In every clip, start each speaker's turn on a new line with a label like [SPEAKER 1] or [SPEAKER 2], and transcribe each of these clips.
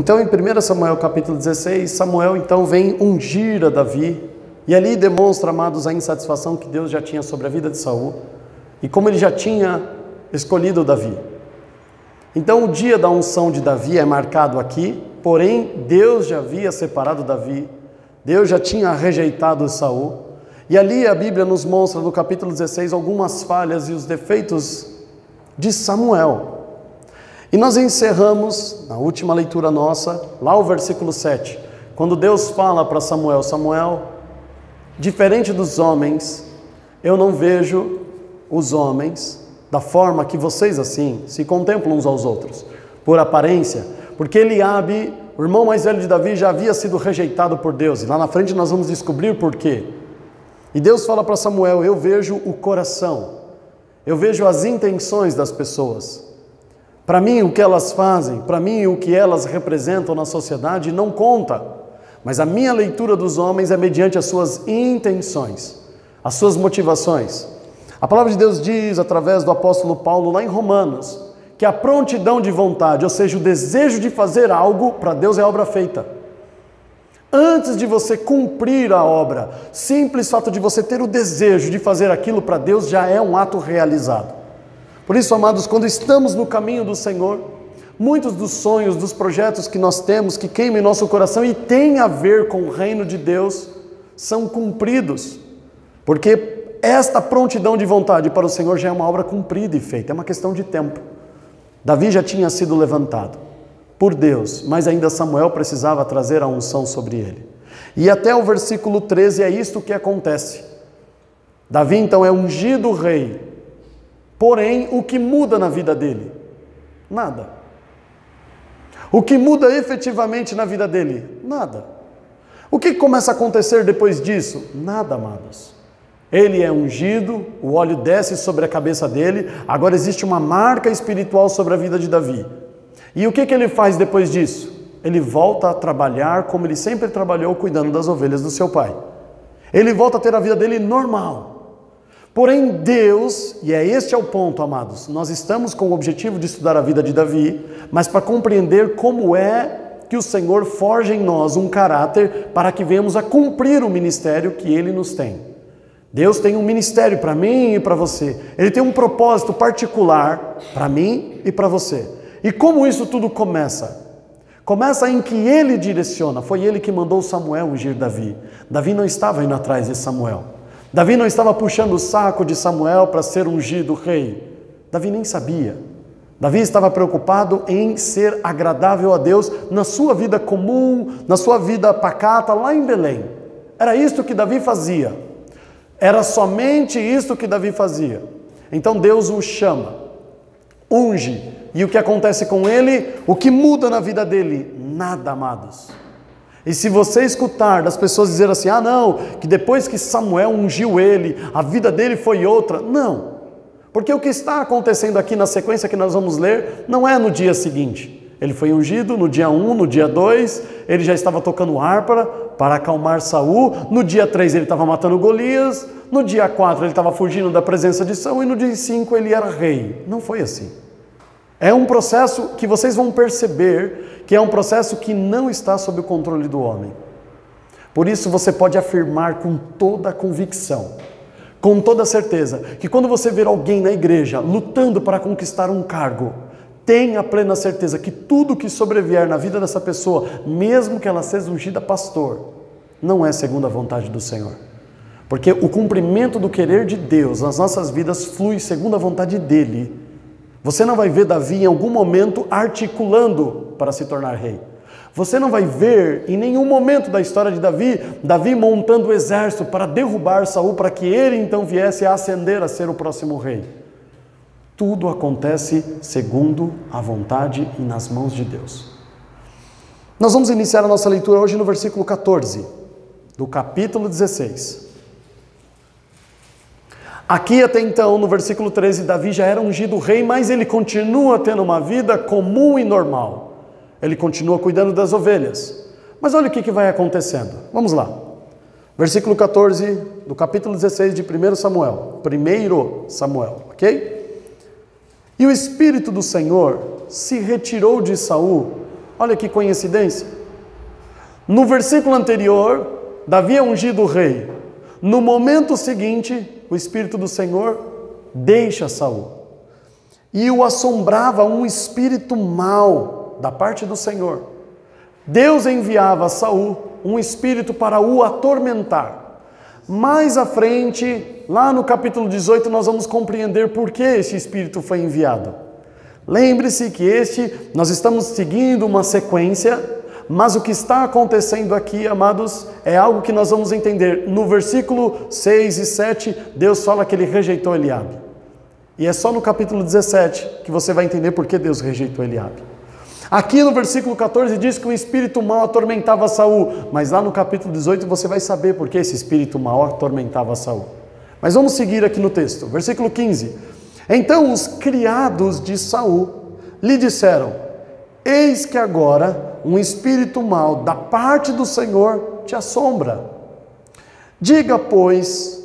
[SPEAKER 1] Então em 1 Samuel capítulo 16, Samuel então vem ungir a Davi, e ali demonstra, amados, a insatisfação que Deus já tinha sobre a vida de Saul, e como ele já tinha escolhido Davi. Então o dia da unção de Davi é marcado aqui, porém Deus já havia separado Davi, Deus já tinha rejeitado Saul, e ali a Bíblia nos mostra no capítulo 16 algumas falhas e os defeitos de Samuel. E nós encerramos, na última leitura nossa, lá o versículo 7, quando Deus fala para Samuel: Samuel, diferente dos homens, eu não vejo os homens da forma que vocês assim se contemplam uns aos outros, por aparência, porque Eliabe, o irmão mais velho de Davi, já havia sido rejeitado por Deus, e lá na frente nós vamos descobrir por quê. E Deus fala para Samuel: eu vejo o coração, eu vejo as intenções das pessoas. Para mim o que elas fazem, para mim o que elas representam na sociedade não conta, mas a minha leitura dos homens é mediante as suas intenções, as suas motivações. A palavra de Deus diz, através do apóstolo Paulo, lá em Romanos, que a prontidão de vontade, ou seja, o desejo de fazer algo, para Deus é obra feita. Antes de você cumprir a obra, simples fato de você ter o desejo de fazer aquilo, para Deus já é um ato realizado. Por isso, amados, quando estamos no caminho do Senhor, muitos dos sonhos, dos projetos que nós temos, que queimam em nosso coração e têm a ver com o reino de Deus, são cumpridos. Porque esta prontidão de vontade para o Senhor já é uma obra cumprida e feita, é uma questão de tempo. Davi já tinha sido levantado por Deus, mas ainda Samuel precisava trazer a unção sobre ele. E até o versículo 13 é isto que acontece. Davi então é ungido rei, porém o que muda na vida dele? Nada. O que muda efetivamente na vida dele? Nada. O que começa a acontecer depois disso? Nada, amados. Ele é ungido, o óleo desce sobre a cabeça dele, agora existe uma marca espiritual sobre a vida de Davi. E o que ele faz depois disso? Ele volta a trabalhar como ele sempre trabalhou, cuidando das ovelhas do seu pai. Ele volta a ter a vida dele normal. Porém Deus, e este é o ponto, amados, nós estamos com o objetivo de estudar a vida de Davi, mas para compreender como é que o Senhor forja em nós um caráter para que venhamos a cumprir o ministério que Ele nos tem. Deus tem um ministério para mim e para você. Ele tem um propósito particular para mim e para você. E como isso tudo começa? Começa em que Ele direciona. Foi Ele que mandou Samuel ungir Davi. Davi não estava indo atrás de Samuel. Davi não estava puxando o saco de Samuel para ser ungido rei. Davi nem sabia. Davi estava preocupado em ser agradável a Deus na sua vida comum, na sua vida pacata, lá em Belém. Era isto que Davi fazia. Era somente isto que Davi fazia. Então Deus o chama, unge. E o que acontece com ele? O que muda na vida dele? Nada, amados. E se você escutar das pessoas dizer assim: ah não, que depois que Samuel ungiu ele, a vida dele foi outra. Não, porque o que está acontecendo aqui na sequência que nós vamos ler, não é no dia seguinte. Ele foi ungido no dia 1, no dia 2, ele já estava tocando harpa para acalmar Saul, no dia 3 ele estava matando Golias, no dia 4 ele estava fugindo da presença de Saul e no dia 5 ele era rei. Não foi assim. É um processo que vocês vão perceber que é um processo que não está sob o controle do homem. Por isso você pode afirmar com toda a convicção, com toda a certeza, que quando você ver alguém na igreja lutando para conquistar um cargo, tenha plena certeza que tudo que sobrevier na vida dessa pessoa, mesmo que ela seja ungida pastor, não é segundo a vontade do Senhor. Porque o cumprimento do querer de Deus nas nossas vidas flui segundo a vontade dEle. Você não vai ver Davi em algum momento articulando para se tornar rei. Você não vai ver em nenhum momento da história de Davi montando o exército para derrubar Saul, para que ele então viesse a ascender a ser o próximo rei. Tudo acontece segundo a vontade e nas mãos de Deus. Nós vamos iniciar a nossa leitura hoje no versículo 14, do capítulo 16. Aqui até então, no versículo 13, Davi já era ungido rei, mas ele continua tendo uma vida comum e normal. Ele continua cuidando das ovelhas. Mas olha o que vai acontecendo. Vamos lá. Versículo 14 do capítulo 16 de 1 Samuel. 1 Samuel, ok? E o Espírito do Senhor se retirou de Saul Olha que coincidência. No versículo anterior, Davi é ungido rei. No momento seguinte, o Espírito do Senhor deixa Saul. E o assombrava um espírito mau da parte do Senhor. Deus enviava a Saul um espírito para o atormentar. Mais à frente, lá no capítulo 18, nós vamos compreender por que esse espírito foi enviado. Lembre-se que nós estamos seguindo uma sequência, mas o que está acontecendo aqui, amados, é algo que nós vamos entender. No versículo 6 e 7, Deus fala que ele rejeitou Eliabe. E é só no capítulo 17 que você vai entender por que Deus rejeitou Eliabe. Aqui no versículo 14 diz que um espírito mau atormentava Saul, mas lá no capítulo 18 você vai saber por que esse espírito mau atormentava Saul. Mas vamos seguir aqui no texto, versículo 15. Então os criados de Saul lhe disseram: eis que agora um espírito mau da parte do Senhor te assombra. Diga, pois,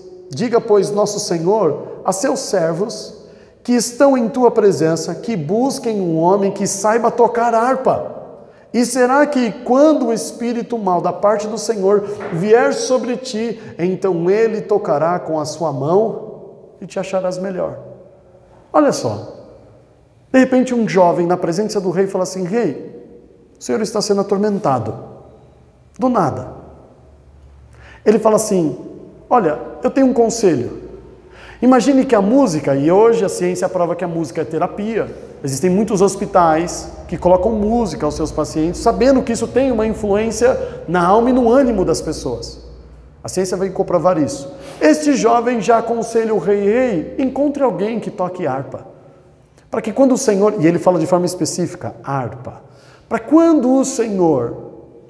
[SPEAKER 1] nosso Senhor a seus servos que estão em tua presença, que busquem um homem que saiba tocar harpa. E será que quando o espírito mau da parte do Senhor vier sobre ti, então ele tocará com a sua mão e te acharás melhor. Olha só, de repente um jovem na presença do rei fala assim: rei, o senhor está sendo atormentado. Do nada. Ele fala assim: olha, eu tenho um conselho. Imagine que a música, e hoje a ciência prova que a música é terapia. Existem muitos hospitais que colocam música aos seus pacientes, sabendo que isso tem uma influência na alma e no ânimo das pessoas. A ciência vai comprovar isso. Este jovem já aconselha o rei: encontre alguém que toque harpa. Para que quando o Senhor, e ele fala de forma específica, harpa, para quando o Senhor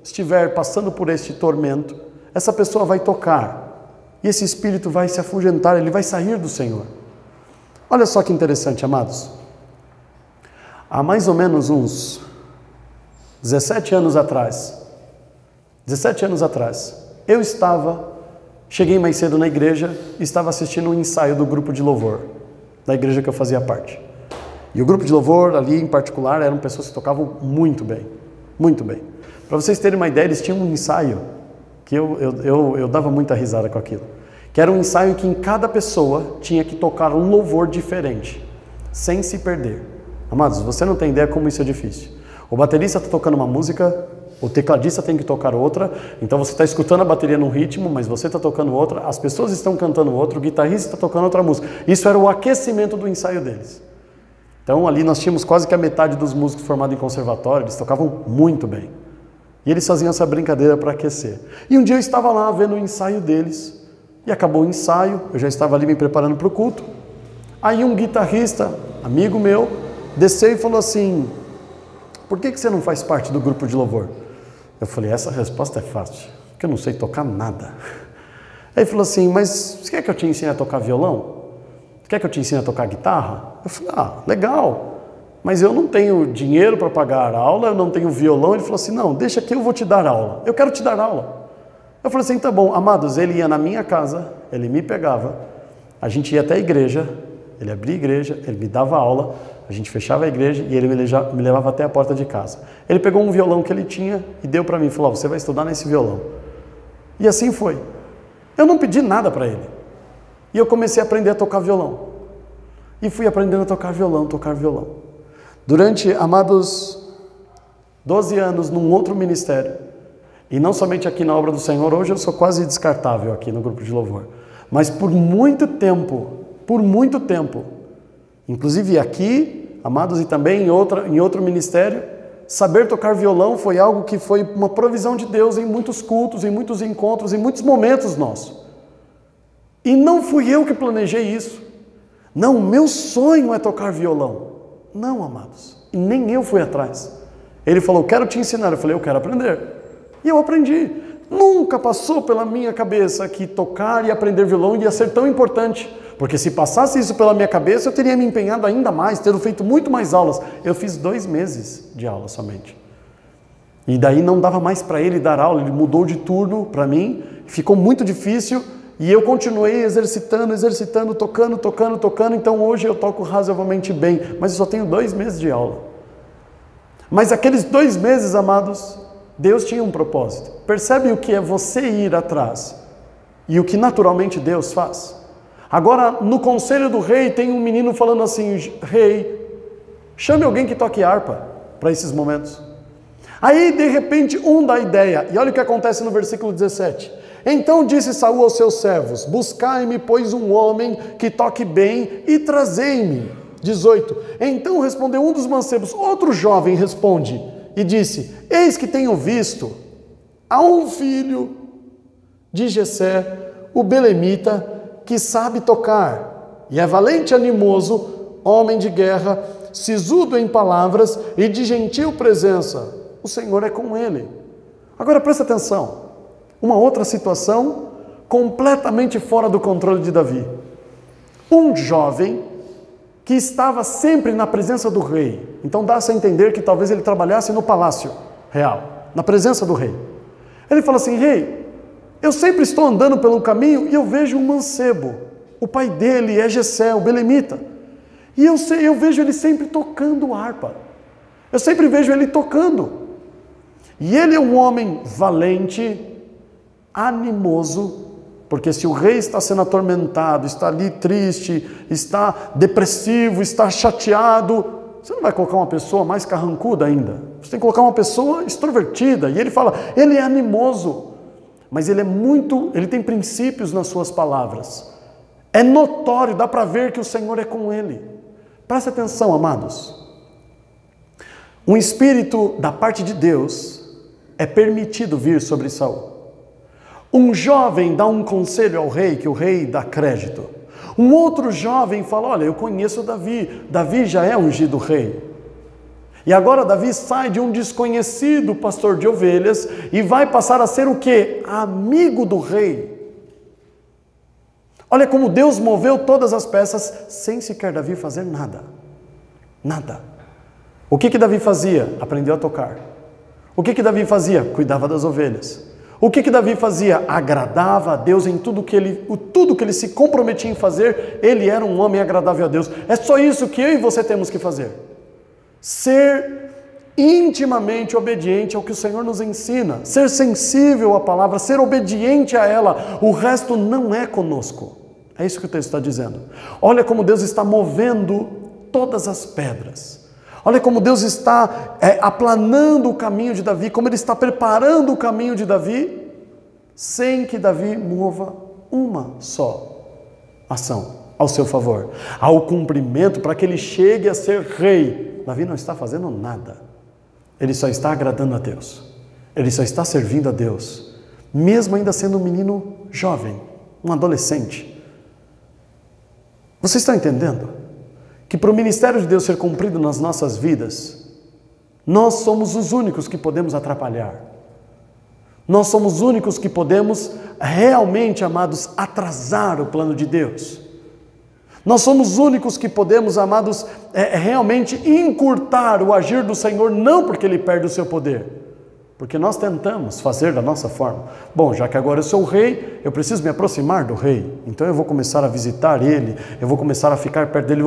[SPEAKER 1] estiver passando por este tormento, essa pessoa vai tocar, e esse espírito vai se afugentar, ele vai sair do Senhor. Olha só que interessante, amados. Há mais ou menos uns 17 anos atrás, eu cheguei mais cedo na igreja e estava assistindo um ensaio do grupo de louvor, da igreja que eu fazia parte. E o grupo de louvor ali em particular eram pessoas que tocavam muito bem, muito bem. Para vocês terem uma ideia, eles tinham um ensaio que eu dava muita risada com aquilo, que era um ensaio em que em cada pessoa tinha que tocar um louvor diferente, sem se perder. Amados, você não tem ideia como isso é difícil. O baterista está tocando uma música, o tecladista tem que tocar outra, então você está escutando a bateria num ritmo, mas você está tocando outra, as pessoas estão cantando outra, o guitarrista está tocando outra música. Isso era o aquecimento do ensaio deles. Então ali nós tínhamos quase que a metade dos músicos formados em conservatório, eles tocavam muito bem. E eles faziam essa brincadeira para aquecer. E um dia eu estava lá vendo o ensaio deles, e acabou o ensaio, eu já estava ali me preparando para o culto. Aí um guitarrista, amigo meu, desceu e falou assim: por que você não faz parte do grupo de louvor? Eu falei: essa resposta é fácil, porque eu não sei tocar nada. Aí ele falou assim: mas você quer que eu te ensine a tocar violão? Quer que eu te ensine a tocar guitarra? Eu falei: legal, mas eu não tenho dinheiro para pagar a aula, eu não tenho violão. Ele falou assim: não, deixa que eu vou te dar aula, eu quero te dar aula. Eu falei assim: tá bom. Amados, ele ia na minha casa, ele me pegava, a gente ia até a igreja, ele abria a igreja, ele me dava aula, a gente fechava a igreja e ele me levava até a porta de casa. Ele pegou um violão que ele tinha e deu para mim, falou: você vai estudar nesse violão. E assim foi. Eu não pedi nada para ele. E eu comecei a aprender a tocar violão. E fui aprendendo a tocar violão. Durante, amados, 12 anos num outro ministério. E não somente aqui na obra do Senhor, hoje eu sou quase descartável aqui no grupo de louvor. Mas por muito tempo, inclusive aqui, amados, e também em outro ministério, saber tocar violão foi algo que foi uma provisão de Deus em muitos cultos, em muitos encontros, em muitos momentos nossos. E não fui eu que planejei isso. Não, meu sonho é tocar violão. Não, amados. E nem eu fui atrás. Ele falou: quero te ensinar. Eu falei: eu quero aprender. E eu aprendi. Nunca passou pela minha cabeça que tocar e aprender violão ia ser tão importante. Porque se passasse isso pela minha cabeça, eu teria me empenhado ainda mais, teria feito muito mais aulas. Eu fiz 2 meses de aula somente. E daí não dava mais para ele dar aula. Ele mudou de turno para mim. Ficou muito difícil. E eu continuei exercitando, tocando. Então hoje eu toco razoavelmente bem, mas eu só tenho 2 meses de aula. Mas aqueles 2 meses, amados, Deus tinha um propósito. Percebe o que é você ir atrás e o que naturalmente Deus faz? Agora, no conselho do rei, tem um menino falando assim: rei, chame alguém que toque harpa para esses momentos. Aí, de repente, um dá ideia, e olha o que acontece no versículo 17. Então disse Saul aos seus servos: buscai-me, pois, um homem que toque bem, e trazei-me. 18. Então respondeu um dos mancebos, outro jovem responde, e disse: eis que tenho visto a um filho de Jessé, o belemita, que sabe tocar, e é valente e animoso, homem de guerra, sisudo em palavras e de gentil presença. O Senhor é com ele. Agora presta atenção, uma outra situação completamente fora do controle de Davi. Um jovem que estava sempre na presença do rei. Então dá-se a entender que talvez ele trabalhasse no palácio real, na presença do rei. Ele fala assim: rei, eu sempre estou andando pelo caminho e eu vejo um mancebo. O pai dele é Jessé, o belemita. E eu vejo ele sempre tocando harpa. Eu sempre vejo ele tocando. E ele é um homem valente, animoso, porque se o rei está sendo atormentado, está ali triste, está depressivo, está chateado, você não vai colocar uma pessoa mais carrancuda ainda. Você tem que colocar uma pessoa extrovertida. E ele fala, ele é animoso, mas ele tem princípios nas suas palavras. É notório, dá para ver que o Senhor é com ele. Presta atenção, amados. Um espírito da parte de Deus é permitido vir sobre Saul. Um jovem dá um conselho ao rei, que o rei dá crédito. Um outro jovem fala, olha, eu conheço Davi. Davi já é ungido rei. E agora Davi sai de um desconhecido pastor de ovelhas e vai passar a ser o quê? Amigo do rei. Olha como Deus moveu todas as peças sem sequer Davi fazer nada. Nada. O que Davi fazia? Aprendeu a tocar. O que Davi fazia? Cuidava das ovelhas. O que Davi fazia? Agradava a Deus em tudo que ele se comprometia em fazer. Ele era um homem agradável a Deus. É só isso que eu e você temos que fazer. Ser intimamente obediente ao que o Senhor nos ensina. Ser sensível à palavra, ser obediente a ela. O resto não é conosco. É isso que o texto está dizendo. Olha como Deus está movendo todas as pedras. Olha como Deus está aplanando o caminho de Davi, como Ele está preparando o caminho de Davi, sem que Davi mova uma só ação ao seu favor, ao cumprimento, para que ele chegue a ser rei. Davi não está fazendo nada, ele só está agradando a Deus, ele só está servindo a Deus, mesmo ainda sendo um menino jovem, um adolescente. Vocês estão entendendo? Que para o ministério de Deus ser cumprido nas nossas vidas, nós somos os únicos que podemos atrapalhar. Nós somos os únicos que podemos realmente, amados, atrasar o plano de Deus. Nós somos os únicos que podemos, amados, realmente encurtar o agir do Senhor, não porque Ele perde o seu poder, porque nós tentamos fazer da nossa forma. Bom, já que agora eu sou o rei, eu preciso me aproximar do rei, então eu vou começar a visitar ele, eu vou começar a ficar perto dele,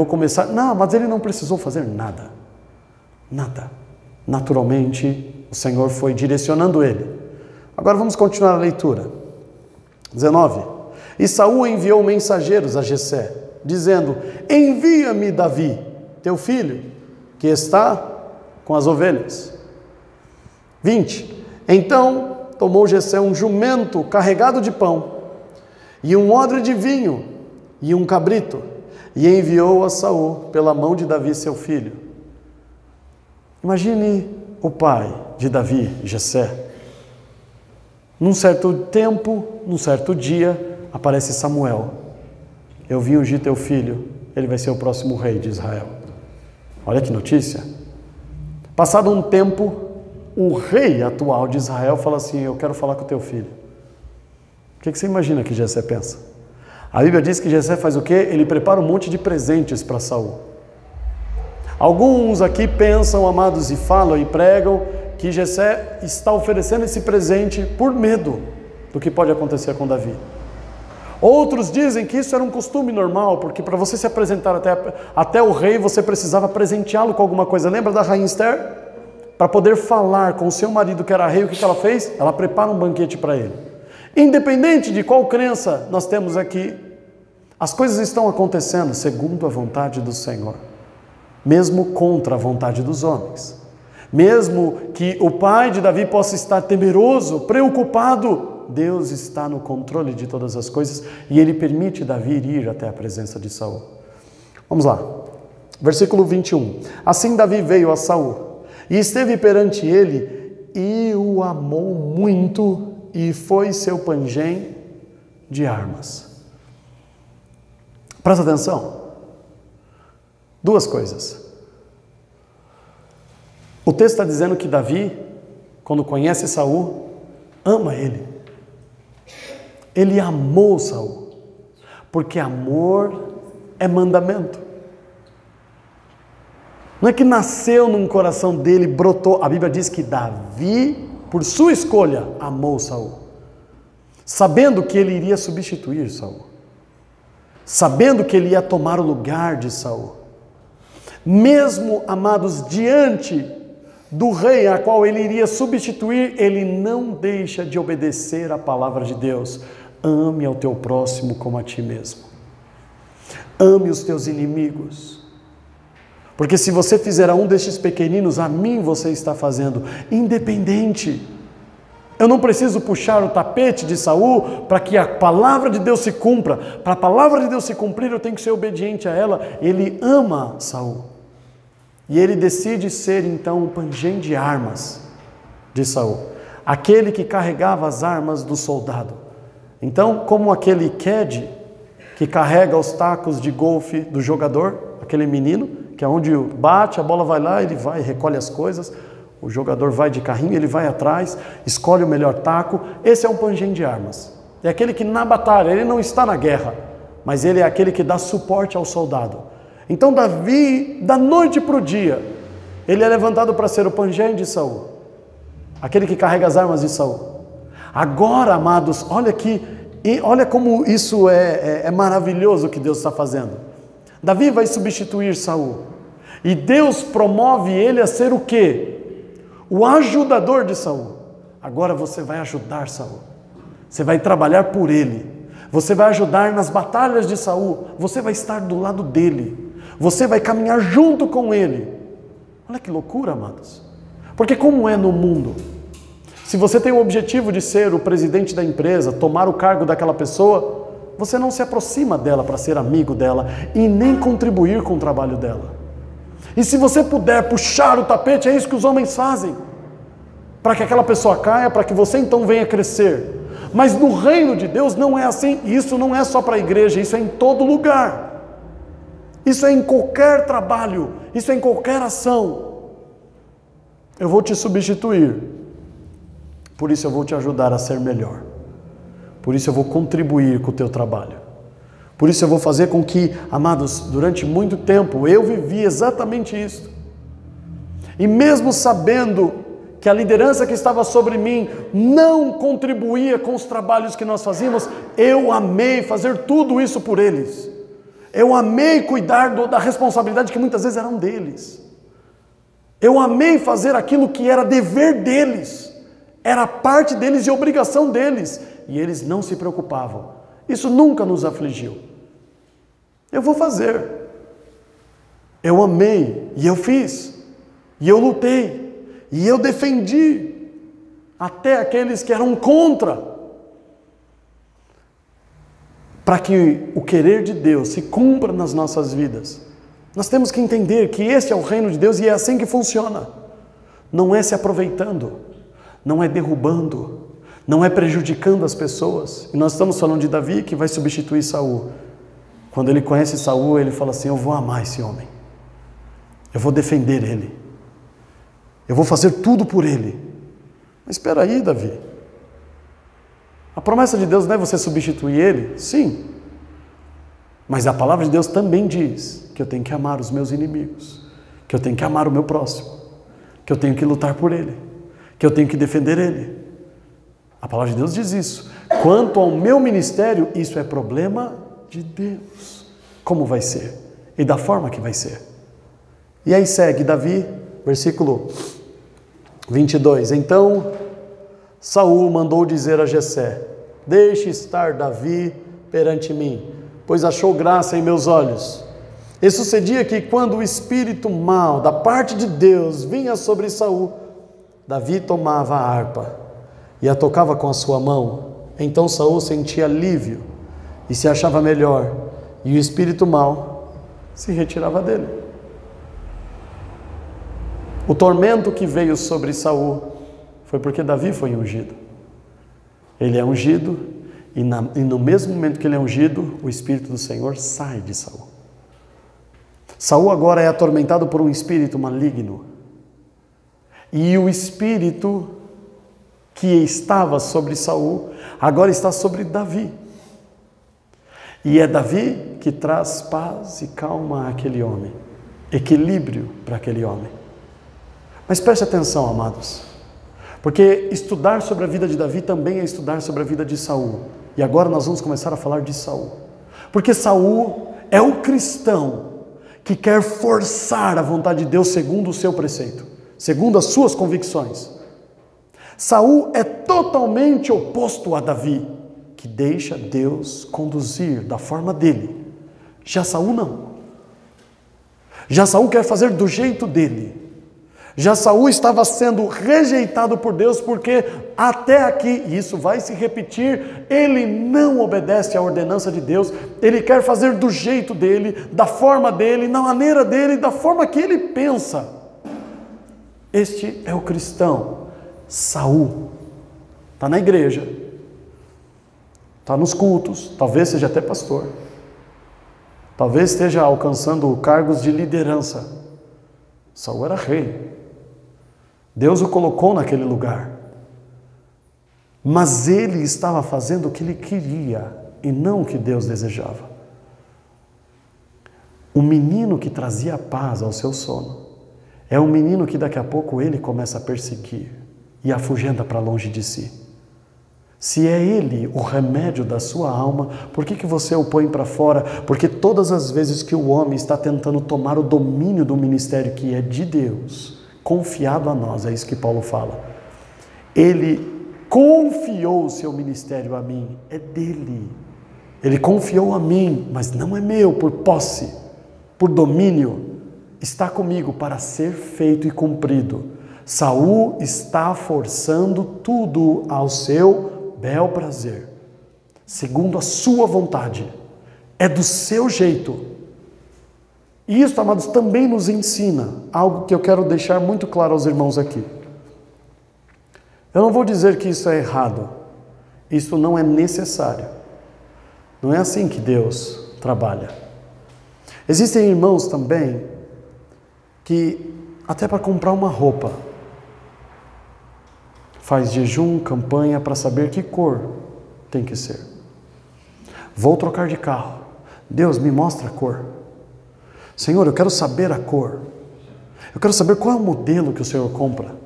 [SPEAKER 1] Não, mas ele não precisou fazer nada. Nada. Naturalmente, o Senhor foi direcionando ele. Agora vamos continuar a leitura. 19. E Saul enviou mensageiros a Jessé, dizendo, envia-me Davi, teu filho, que está com as ovelhas. 20. Então tomou Jessé um jumento carregado de pão, e um odre de vinho, e um cabrito, e enviou a Saul pela mão de Davi, seu filho. Imagine o pai de Davi, Jessé. Num certo tempo, num certo dia, aparece Samuel. Eu vim ungir teu filho, ele vai ser o próximo rei de Israel. Olha que notícia. Passado um tempo, o rei atual de Israel fala assim, eu quero falar com o teu filho. O que você imagina que Jessé pensa? A Bíblia diz que Jessé faz o quê? Ele prepara um monte de presentes para Saul. Alguns aqui pensam, amados, e falam e pregam que Jessé está oferecendo esse presente por medo do que pode acontecer com Davi. Outros dizem que isso era um costume normal, porque para você se apresentar até o rei, você precisava presenteá-lo com alguma coisa. Lembra da rainha Esther? para poder falar com o seu marido que era rei, o que ela fez? Ela prepara um banquete para ele. Independente de qual crença nós temos aqui, as coisas estão acontecendo segundo a vontade do Senhor, mesmo contra a vontade dos homens. Mesmo que o pai de Davi possa estar temeroso, preocupado, Deus está no controle de todas as coisas e Ele permite Davi ir até a presença de Saul. Vamos lá, versículo 21. Assim Davi veio a Saul e esteve perante ele e o amou muito e foi seu pangém de armas. Presta atenção. Duas coisas. O texto está dizendo que Davi, quando conhece Saul, ama ele. Ele amou Saul, porque amor é mandamento. Não é que nasceu num coração dele, brotou. A Bíblia diz que Davi, por sua escolha, amou Saul, sabendo que ele iria substituir Saul, sabendo que ele ia tomar o lugar de Saul. Mesmo, amados, diante do rei a qual ele iria substituir, ele não deixa de obedecer a palavra de Deus. Ame ao teu próximo como a ti mesmo. Ame os teus inimigos. Porque se você fizer a um destes pequeninos, a mim você está fazendo. Independente. Eu não preciso puxar o tapete de Saul para que a palavra de Deus se cumpra. Para a palavra de Deus se cumprir, eu tenho que ser obediente a ela. Ele ama Saul. E ele decide ser então o pangém de armas de Saul. Aquele que carregava as armas do soldado. Então, como aquele Ked que carrega os tacos de golfe do jogador, aquele menino, que é onde bate, a bola vai lá, ele vai, recolhe as coisas, o jogador vai de carrinho, ele vai atrás, escolhe o melhor taco. Esse é um pangém de armas. É aquele que na batalha, ele não está na guerra, mas ele é aquele que dá suporte ao soldado. Então Davi, da noite para o dia, ele é levantado para ser o pangém de Saul, aquele que carrega as armas de Saul. Agora, amados, olha aqui, olha como isso é maravilhoso o que Deus está fazendo. Davi vai substituir Saul, e Deus promove ele a ser o quê? O ajudador de Saul. Agora você vai ajudar Saul, você vai trabalhar por ele, você vai ajudar nas batalhas de Saul, você vai estar do lado dele, você vai caminhar junto com ele. Olha que loucura, amados. Porque como é no mundo? Se você tem o objetivo de ser o presidente da empresa, tomar o cargo daquela pessoa, você não se aproxima dela para ser amigo dela e nem contribuir com o trabalho dela. E se você puder puxar o tapete, é isso que os homens fazem, para que aquela pessoa caia, para que você então venha crescer. Mas no reino de Deus não é assim. Isso não é só para a igreja, isso é em todo lugar. Isso é em qualquer trabalho, isso é em qualquer ação. Eu vou te substituir, por isso eu vou te ajudar a ser melhor. Por isso eu vou contribuir com o teu trabalho. Por isso eu vou fazer com que, amados, durante muito tempo eu vivi exatamente isso. E mesmo sabendo que a liderança que estava sobre mim não contribuía com os trabalhos que nós fazíamos, eu amei fazer tudo isso por eles. Eu amei cuidar da responsabilidade que muitas vezes eram deles. Eu amei fazer aquilo que era dever deles, era parte deles e obrigação deles, e eles não se preocupavam. Isso nunca nos afligiu. Eu vou fazer. Eu amei, e eu fiz, e eu lutei, e eu defendi, até aqueles que eram contra, para que o querer de Deus se cumpra nas nossas vidas. Nós temos que entender que esse é o reino de Deus e é assim que funciona. Não é se aproveitando, não é derrubando, não é prejudicando as pessoas. E nós estamos falando de Davi, que vai substituir Saul. Quando ele conhece Saul, ele fala assim: eu vou amar esse homem, eu vou defender ele, eu vou fazer tudo por ele. Mas espera aí, Davi, a promessa de Deus não é você substituir ele? Sim. Mas a palavra de Deus também diz que eu tenho que amar os meus inimigos, que eu tenho que amar o meu próximo, que eu tenho que lutar por ele, que eu tenho que defender ele. A palavra de Deus diz isso. Quanto ao meu ministério, isso é problema de Deus. Como vai ser? E da forma que vai ser. E aí segue Davi, versículo 22. Então Saul mandou dizer a Jessé: deixe estar Davi perante mim, pois achou graça em meus olhos. E sucedia que quando o espírito mau da parte de Deus vinha sobre Saul, Davi tomava a harpa e a tocava com a sua mão. Então Saul sentia alívio e se achava melhor, e o espírito mau se retirava dele. O tormento que veio sobre Saul foi porque Davi foi ungido. Ele é ungido e no mesmo momento que ele é ungido, o Espírito do Senhor sai de Saul. Saul agora é atormentado por um espírito maligno. E o espírito que estava sobre Saul agora está sobre Davi. E é Davi que traz paz e calma àquele homem, equilíbrio para aquele homem. Mas preste atenção, amados, porque estudar sobre a vida de Davi também é estudar sobre a vida de Saul. E agora nós vamos começar a falar de Saul. Porque Saul é o cristão que quer forçar a vontade de Deus segundo o seu preceito, segundo as suas convicções. Saul é totalmente oposto a Davi, que deixa Deus conduzir da forma dele. Já Saul não. Já Saul quer fazer do jeito dele. Já Saul estava sendo rejeitado por Deus porque até aqui, e isso vai se repetir, ele não obedece à ordenança de Deus, ele quer fazer do jeito dele, da forma dele, na maneira dele, da forma que ele pensa. Este é o cristão. Saul está na igreja, está nos cultos, talvez seja até pastor, talvez esteja alcançando cargos de liderança. Saul era rei. Deus o colocou naquele lugar. Mas ele estava fazendo o que ele queria e não o que Deus desejava. O menino que trazia paz ao seu sono é um menino que daqui a pouco ele começa a perseguir e afugenta para longe de si. Se é ele o remédio da sua alma, por que você o põe para fora? Porque todas as vezes que o homem está tentando tomar o domínio do ministério que é de Deus, confiado a nós, é isso que Paulo fala. Ele confiou o seu ministério a mim, é dele. Ele confiou a mim, mas não é meu, por posse, por domínio. Está comigo para ser feito e cumprido. Saul está forçando tudo ao seu bel prazer, segundo a sua vontade. É do seu jeito. E isso, amados, também nos ensina algo que eu quero deixar muito claro aos irmãos aqui. Eu não vou dizer que isso é errado. Isso não é necessário. Não é assim que Deus trabalha. Existem irmãos também que, até para comprar uma roupa, faz jejum, campanha para saber que cor tem que ser. Vou trocar de carro. Deus, me mostra a cor. Senhor, eu quero saber a cor. Eu quero saber qual é o modelo que o Senhor compra.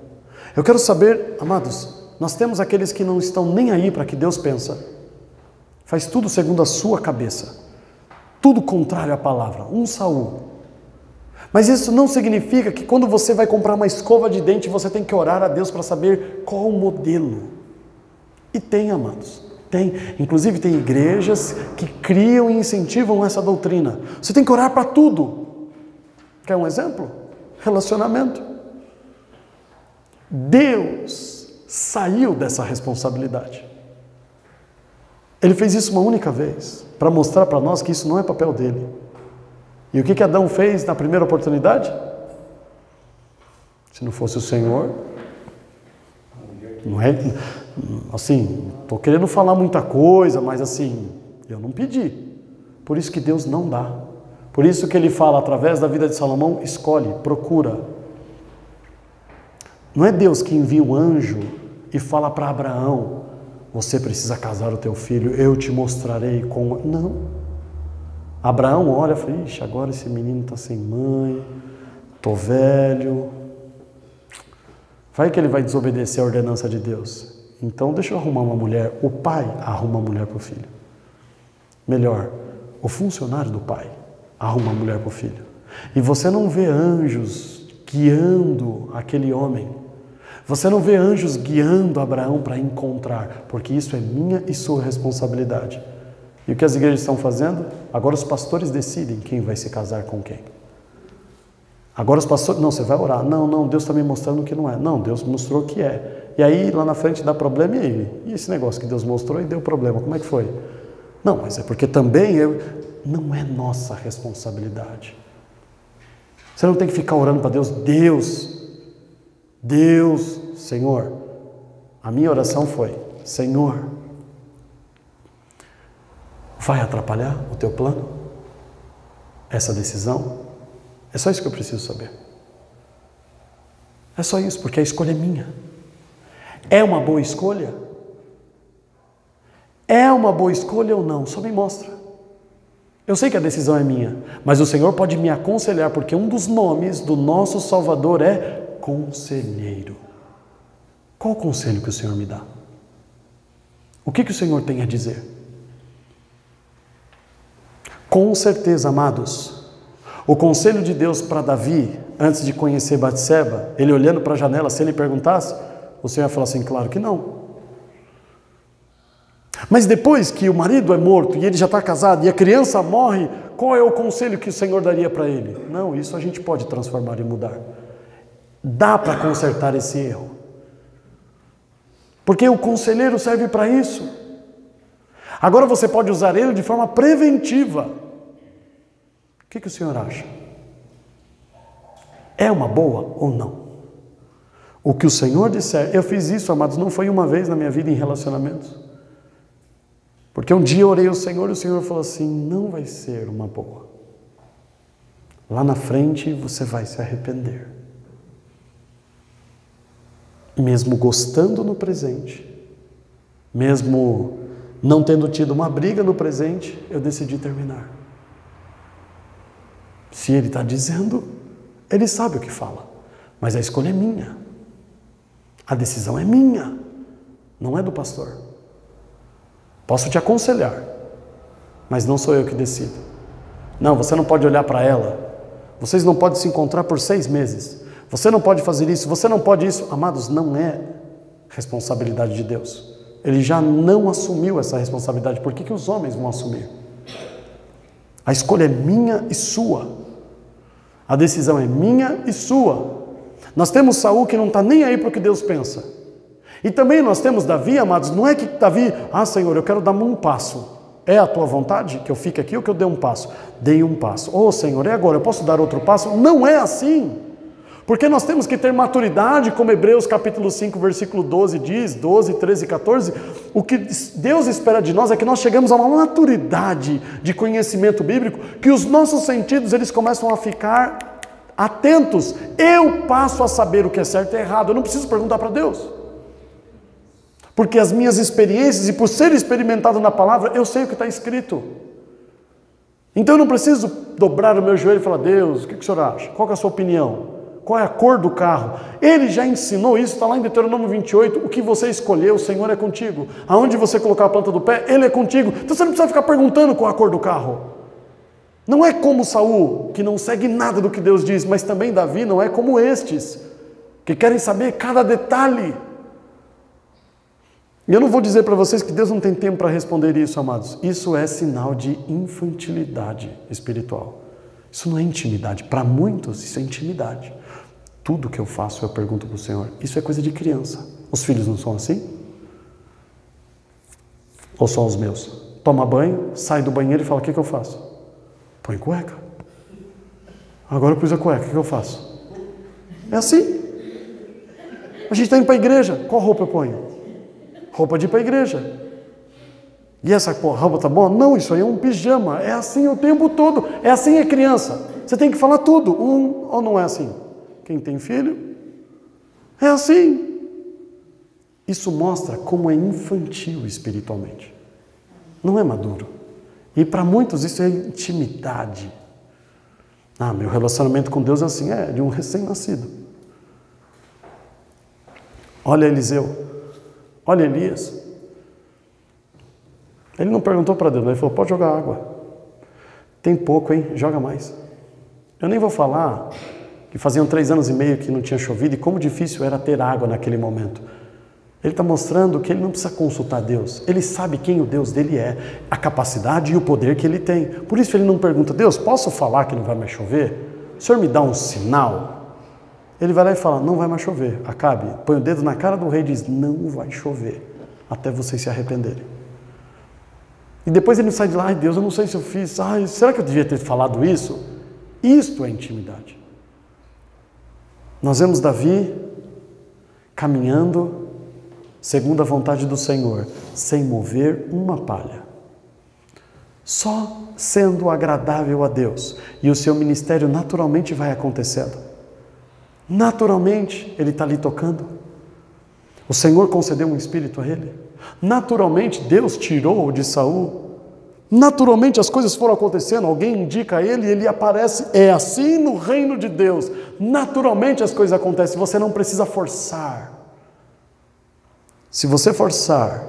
[SPEAKER 1] Eu quero saber, amados, nós temos aqueles que não estão nem aí para que Deus pensa. Faz tudo segundo a sua cabeça. Tudo contrário à palavra. Um Saul. Mas isso não significa que quando você vai comprar uma escova de dente, você tem que orar a Deus para saber qual o modelo. E tem, amados. Tem. Inclusive tem igrejas que criam e incentivam essa doutrina. Você tem que orar para tudo. Quer um exemplo? Relacionamento. Deus saiu dessa responsabilidade. Ele fez isso uma única vez, para mostrar para nós que isso não é papel dele. E o que Adão fez na primeira oportunidade? Se não fosse o Senhor, não é assim, estou querendo falar muita coisa, mas assim, eu não pedi. Por isso que Deus não dá. Por isso que ele fala, através da vida de Salomão, escolhe, procura. Não é Deus que envia o anjo e fala para Abraão, você precisa casar o teu filho, eu te mostrarei como... Não. Abraão olha e fala, ixi, agora esse menino está sem mãe, estou velho. Vai que ele vai desobedecer a ordenança de Deus. Então deixa eu arrumar uma mulher. O pai arruma uma mulher para o filho. Melhor, o funcionário do pai arruma uma mulher para o filho. E você não vê anjos guiando aquele homem. Você não vê anjos guiando Abraão para encontrar, porque isso é minha e sua responsabilidade. E o que as igrejas estão fazendo? Agora os pastores decidem quem vai se casar com quem. Agora os pastores, não, você vai orar. Não, Deus está me mostrando que não é. Não, Deus mostrou que é. E aí lá na frente dá problema, e aí? E esse negócio que Deus mostrou e deu problema, como é que foi? Não, mas é porque também não é nossa responsabilidade. Você não tem que ficar orando para Deus, Senhor. A minha oração foi, Senhor, vai atrapalhar o teu plano? Essa decisão? É só isso que eu preciso saber. É só isso, porque a escolha é minha. É uma boa escolha? É uma boa escolha ou não? Só me mostra. Eu sei que a decisão é minha, mas o Senhor pode me aconselhar, porque um dos nomes do nosso Salvador é Conselheiro. Qual o conselho que o Senhor me dá? O que o Senhor tem a dizer? Com certeza, amados, o conselho de Deus para Davi, antes de conhecer Batseba, ele olhando para a janela, se ele perguntasse, o Senhor ia falar assim, claro que não. Mas depois que o marido é morto e ele já está casado e a criança morre, qual é o conselho que o Senhor daria para ele? Não, isso a gente pode transformar e mudar. Dá para consertar esse erro. Porque o conselheiro serve para isso. Agora você pode usar ele de forma preventiva. O que o Senhor acha? É uma boa ou não? O que o Senhor disser, eu fiz isso, amados, não foi uma vez na minha vida em relacionamentos. Porque um dia eu orei ao Senhor e o Senhor falou assim, não vai ser uma boa. Lá na frente você vai se arrepender. Mesmo gostando no presente, mesmo não tendo tido uma briga no presente, eu decidi terminar. Se Ele está dizendo, Ele sabe o que fala, mas a escolha é minha. A decisão é minha, não é do pastor. Posso te aconselhar, mas não sou eu que decido. Não, você não pode olhar para ela. Vocês não podem se encontrar por 6 meses. Você não pode fazer isso, você não pode isso. Amados, não é responsabilidade de Deus. Ele já não assumiu essa responsabilidade. Por que os homens vão assumir? A escolha é minha e sua. A decisão é minha e sua. Nós temos Saul que não está nem aí para o que Deus pensa. E também nós temos Davi, amados, não é que Davi, Senhor, eu quero dar um passo. É a tua vontade que eu fique aqui ou que eu dê um passo? Dei um passo. Senhor, é agora, eu posso dar outro passo? Não é assim. Porque nós temos que ter maturidade, como Hebreus capítulo 5, versículo 12 diz, 12, 13 e 14, o que Deus espera de nós é que nós chegamos a uma maturidade de conhecimento bíblico, que os nossos sentidos eles começam a ficar atentos. Eu passo a saber o que é certo e errado, eu não preciso perguntar para Deus. Porque as minhas experiências, e por ser experimentado na palavra, eu sei o que está escrito. Então eu não preciso dobrar o meu joelho e falar, Deus, o que o Senhor acha? Qual que é a sua opinião? Qual é a cor do carro? Ele já ensinou isso, está lá em Deuteronômio 28, o que você escolher, o Senhor é contigo. Aonde você colocar a planta do pé, Ele é contigo. Então você não precisa ficar perguntando qual é a cor do carro. Não é como Saul, que não segue nada do que Deus diz, mas também Davi não é como estes, que querem saber cada detalhe. E eu não vou dizer para vocês que Deus não tem tempo para responder isso, amados. Isso é sinal de infantilidade espiritual. Isso não é intimidade. Para muitos, isso é intimidade. Tudo que eu faço, eu pergunto para o Senhor. Isso é coisa de criança. Os filhos não são assim? Ou só os meus? Toma banho, sai do banheiro e fala, o que eu faço? Põe cueca. Agora eu pus a cueca, o que eu faço? É assim. A gente está indo para a igreja. Qual roupa eu ponho? Roupa de ir para a igreja. E essa roupa tá boa? Não, isso aí é um pijama. É assim o tempo todo. É assim a criança. Você tem que falar tudo. Ou não é assim? Quem tem filho, é assim. Isso mostra como é infantil espiritualmente. Não é maduro. E para muitos isso é intimidade. Meu relacionamento com Deus é assim, é de um recém-nascido. Olha Eliseu. Olha Elias. Ele não perguntou para Deus, ele falou, pode jogar água. Tem pouco, hein? Joga mais. Eu nem vou falar que faziam 3 anos e meio que não tinha chovido, e como difícil era ter água naquele momento. Ele está mostrando que ele não precisa consultar Deus. Ele sabe quem o Deus dele é, a capacidade e o poder que ele tem. Por isso ele não pergunta, Deus, posso falar que não vai mais chover? O Senhor me dá um sinal? Ele vai lá e fala, não vai mais chover. Acabe, põe o dedo na cara do rei e diz, não vai chover, até vocês se arrependerem. E depois ele sai de lá, ai Deus, eu não sei se eu fiz, ai, será que eu devia ter falado isso? Isto é intimidade. Nós vemos Davi caminhando segundo a vontade do Senhor, sem mover uma palha. Só sendo agradável a Deus. E o seu ministério naturalmente vai acontecendo. Naturalmente ele está ali tocando. O Senhor concedeu um espírito a ele. Naturalmente Deus tirou de Saul. Naturalmente as coisas foram acontecendo, alguém indica a ele e ele aparece. É assim no reino de Deus. Naturalmente as coisas acontecem, você não precisa forçar. Se você forçar,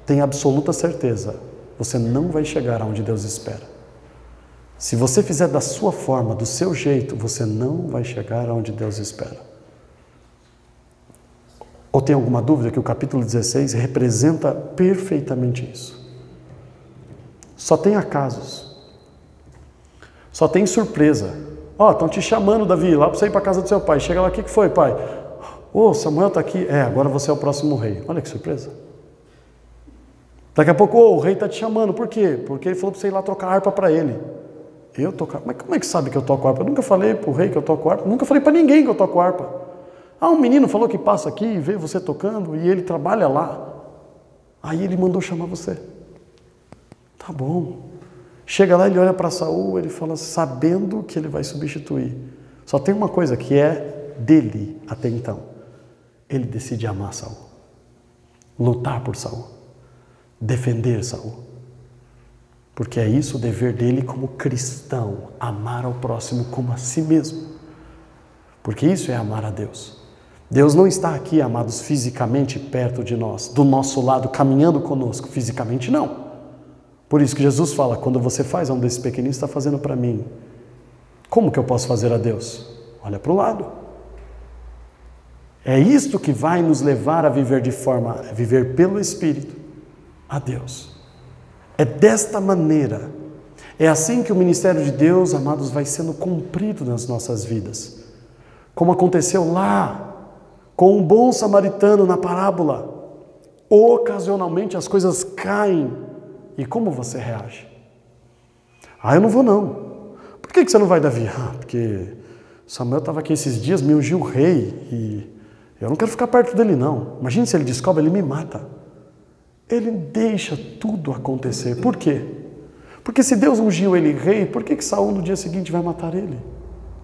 [SPEAKER 1] tenha absoluta certeza, você não vai chegar aonde Deus espera. Se você fizer da sua forma, do seu jeito, você não vai chegar aonde Deus espera. Ou tem alguma dúvida que o capítulo 16 representa perfeitamente isso? Só tem acasos. Só tem surpresa. Ó, estão te chamando, Davi, lá para você ir para a casa do seu pai. Chega lá, o que foi, pai? Ô, Samuel está aqui. Agora você é o próximo rei. Olha que surpresa. Daqui a pouco, o rei está te chamando. Por quê? Porque ele falou para você ir lá trocar harpa para ele. Eu tocar? Mas como é que sabe que eu toco harpa? Eu nunca falei para o rei que eu toco harpa. Nunca falei para ninguém que eu toco harpa. Um menino falou que passa aqui e vê você tocando e ele trabalha lá. Aí ele mandou chamar você. Tá bom. Chega lá, ele olha para Saul, ele fala, sabendo que ele vai substituir. Só tem uma coisa que é dele até então. Ele decide amar Saul, lutar por Saul, defender Saul. Porque é isso o dever dele como cristão, amar ao próximo como a si mesmo. Porque isso é amar a Deus. Deus não está aqui, amados, fisicamente perto de nós, do nosso lado, caminhando conosco, fisicamente não. Por isso que Jesus fala, quando você faz a um desses pequeninos, está fazendo para mim. Como que eu posso fazer a Deus? Olha para o lado. É isto que vai nos levar a viver viver pelo Espírito a Deus. É desta maneira, é assim que o ministério de Deus, amados, vai sendo cumprido nas nossas vidas. Como aconteceu lá, com um bom samaritano na parábola. Ocasionalmente as coisas caem. E como você reage? Eu não vou não. Por que você não vai, Davi? Porque Samuel estava aqui esses dias, me ungiu rei e eu não quero ficar perto dele não. Imagina se ele descobre, ele me mata. Ele deixa tudo acontecer. Por quê? Porque se Deus ungiu ele rei, por que Saul no dia seguinte vai matar ele?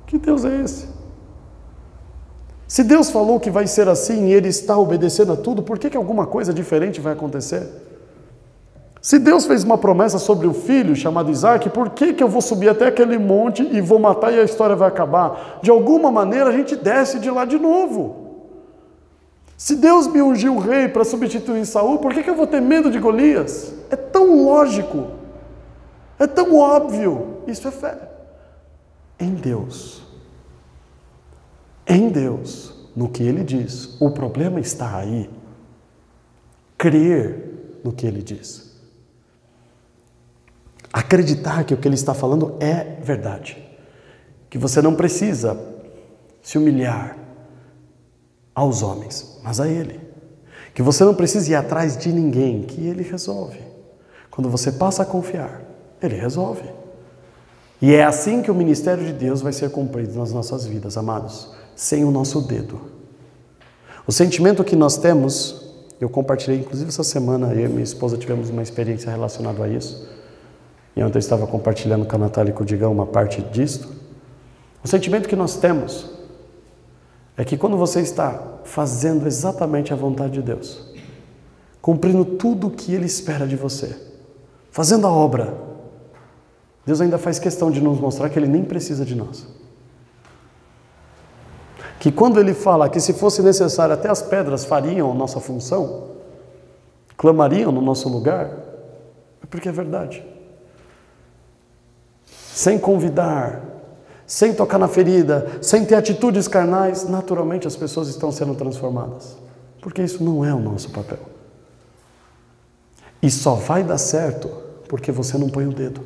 [SPEAKER 1] Que Deus é esse? Se Deus falou que vai ser assim e ele está obedecendo a tudo, por que alguma coisa diferente vai acontecer? Se Deus fez uma promessa sobre o filho chamado Isaac, por que eu vou subir até aquele monte e vou matar e a história vai acabar? De alguma maneira a gente desce de lá de novo. Se Deus me ungiu rei para substituir Saul, por que eu vou ter medo de Golias? É tão lógico, é tão óbvio. Isso é fé. Em Deus. Em Deus, no que Ele diz. O problema está aí. Crer no que Ele diz. Acreditar que o que Ele está falando é verdade. Que você não precisa se humilhar aos homens, mas a Ele. Que você não precisa ir atrás de ninguém, que Ele resolve. Quando você passa a confiar, Ele resolve. E é assim que o ministério de Deus vai ser cumprido nas nossas vidas, amados, sem o nosso dedo. O sentimento que nós temos, eu compartilhei, inclusive essa semana, eu e minha esposa tivemos uma experiência relacionada a isso, e ontem eu estava compartilhando com a Natália e com o Digão uma parte disto. O sentimento que nós temos é que quando você está fazendo exatamente a vontade de Deus, cumprindo tudo o que Ele espera de você, fazendo a obra, Deus ainda faz questão de nos mostrar que Ele nem precisa de nós. Que quando Ele fala que se fosse necessário até as pedras fariam a nossa função, clamariam no nosso lugar, é porque é verdade. Sem convidar, sem tocar na ferida, sem ter atitudes carnais, naturalmente as pessoas estão sendo transformadas. Porque isso não é o nosso papel. E só vai dar certo porque você não põe o dedo.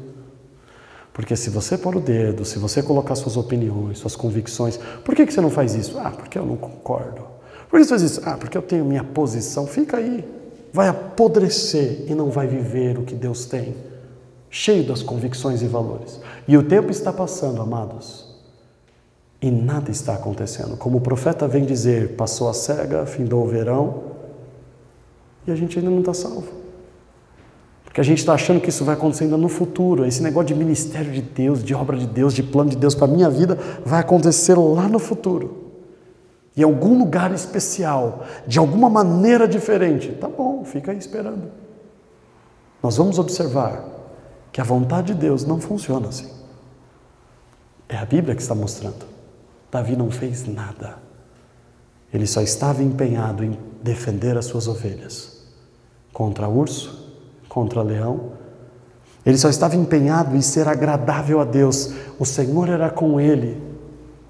[SPEAKER 1] Porque se você pôr o dedo, se você colocar suas opiniões, suas convicções, por que você não faz isso? Ah, porque eu não concordo. Por que você faz isso? Ah, porque eu tenho minha posição. Fica aí. Vai apodrecer e não vai viver o que Deus tem. Cheio das convicções e valores. E o tempo está passando, amados. E nada está acontecendo. Como o profeta vem dizer, passou a cega, findou o verão, e a gente ainda não está salvo. Porque a gente está achando que isso vai acontecer ainda no futuro. Esse negócio de ministério de Deus, de obra de Deus, de plano de Deus para a minha vida, vai acontecer lá no futuro. Em algum lugar especial, de alguma maneira diferente. Tá bom, fica aí esperando. Nós vamos observar que a vontade de Deus não funciona assim. É a Bíblia que está mostrando. Davi não fez nada. Ele só estava empenhado em defender as suas ovelhas. Contra urso, contra leão. Ele só estava empenhado em ser agradável a Deus. O Senhor era com ele,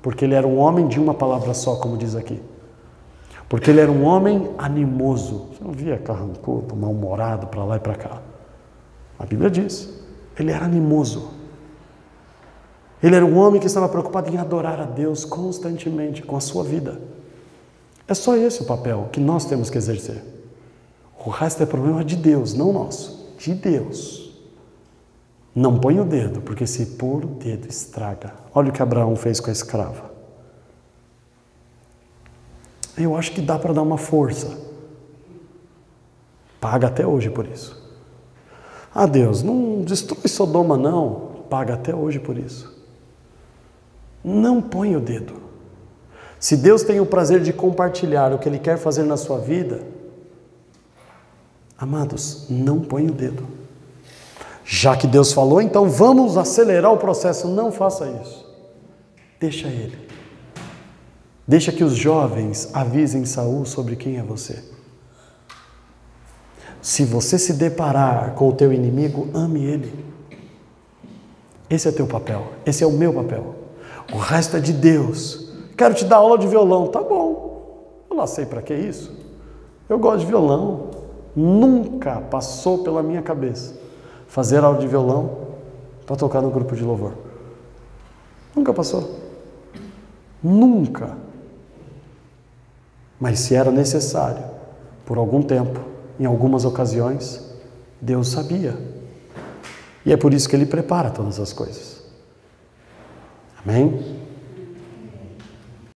[SPEAKER 1] porque ele era um homem de uma palavra só, como diz aqui. Porque ele era um homem animoso. Você não via carrancudo, mal-humorado para lá e para cá. A Bíblia diz, ele era animoso. Ele era um homem que estava preocupado em adorar a Deus constantemente com a sua vida. É só esse o papel que nós temos que exercer. O resto é problema de Deus, não nosso. De Deus. Não põe o dedo, porque se pôr o dedo estraga. Olha o que Abraão fez com a escrava. Eu acho que dá para dar uma força. Paga até hoje por isso. Ah, Deus, não destrói Sodoma não. Paga até hoje por isso. Não põe o dedo. Se Deus tem o prazer de compartilhar o que Ele quer fazer na sua vida, amados, não põe o dedo. Já que Deus falou, então vamos acelerar o processo. Não faça isso. Deixa Ele. Deixa que os jovens avisem Saul sobre quem é você. Se você se deparar com o teu inimigo, ame ele. Esse é teu papel. Esse é o meu papel. O resto é de Deus. Quero te dar aula de violão. Tá bom. Eu lá sei para que isso. Eu gosto de violão. Nunca passou pela minha cabeça fazer aula de violão para tocar no grupo de louvor. Nunca passou. Nunca. Mas se era necessário, por algum tempo, em algumas ocasiões, Deus sabia. E é por isso que Ele prepara todas as coisas. Amém?